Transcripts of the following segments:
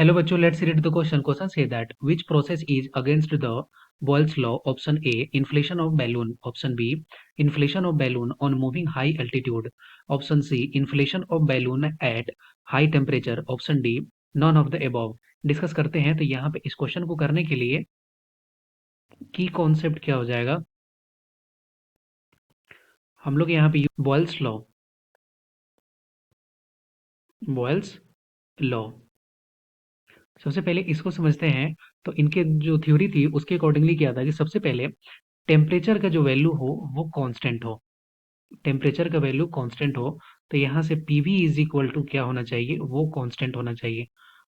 Hello बच्चों, let's read the question. Question say that which process is against the Boyle's law? Option A, inflation of balloon. Option B, inflation of balloon on moving high altitude. Option C, inflation of balloon at high temperature. Option D, none of the above. Discuss करते हैं। तो यहाँ पे इस question को करने के लिए की कॉन्सेप्ट क्या हो जाएगा, हम लोग यहाँ पे बॉयल्स लॉ, बॉयल्स लॉ। सबसे पहले इसको समझते हैं। तो इनके जो थ्योरी थी उसके अकॉर्डिंगली क्या था कि सबसे पहले टेम्परेचर का जो वैल्यू हो वो कांस्टेंट हो। टेम्परेचर का वैल्यू कांस्टेंट हो तो यहाँ से पीवी इज इक्वल टू क्या होना चाहिए, वो कांस्टेंट होना चाहिए।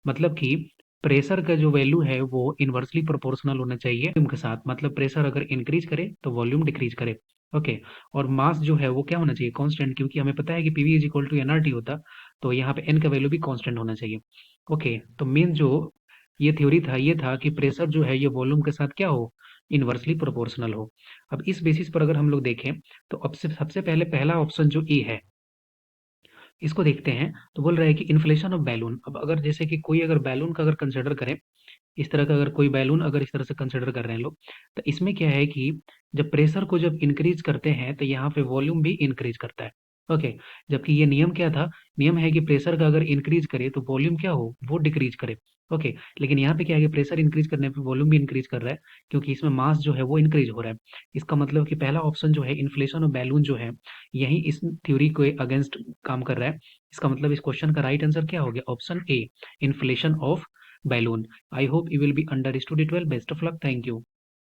मतलब कि प्रेशर का जो वैल्यू है वो इनवर्सली प्रोपोर्शनल होना चाहिए वॉल्यूम के साथ। मतलब प्रेशर अगर इंक्रीज करे तो वॉल्यूम डिक्रीज करे। ओके। और मास जो है वो क्या होना चाहिए, कांस्टेंट, क्योंकि हमें पता है कि PV is equal to NRT होता। तो यहाँ पे एन का वैल्यू भी कांस्टेंट होना चाहिए। ओके। तो मेन जो ये थ्योरी था ये था कि प्रेशर जो है ये वॉल्यूम के साथ क्या हो, इनवर्सली प्रोपोर्शनल हो। अब इस बेसिस पर अगर हम लोग देखें तो अब से सबसे पहले पहला ऑप्शन जो ए है इसको देखते हैं। तो बोल रहा है कि इन्फ्लेशन ऑफ बैलून। अब अगर जैसे कि कोई अगर बैलून का अगर कंसिडर करें, इस तरह का अगर कोई बैलून अगर इस तरह से कंसिडर कर रहे हैं लोग, तो इसमें क्या है कि जब प्रेशर को जब इंक्रीज करते हैं तो यहाँ पे वॉल्यूम भी इंक्रीज करता है। ओके। जबकि ये नियम क्या था, नियम है कि प्रेशर का अगर इंक्रीज करे तो वॉल्यूम क्या हो, वो डिक्रीज करे। ओके। लेकिन यहाँ पे क्या है कि प्रेशर इंक्रीज करने पे वॉल्यूम भी इंक्रीज कर रहा है, क्योंकि इसमें मास जो है वो इंक्रीज हो रहा है। इसका मतलब कि पहला ऑप्शन जो है इन्फ्लेशन ऑफ बैलून जो है यही इस थ्योरी के अगेंस्ट काम कर रहा है। इसका मतलब इस क्वेश्चन का राइट आंसर क्या हो गया, option A, inflation of balloon. I hope you will be understood it well. Best of luck. Thank you.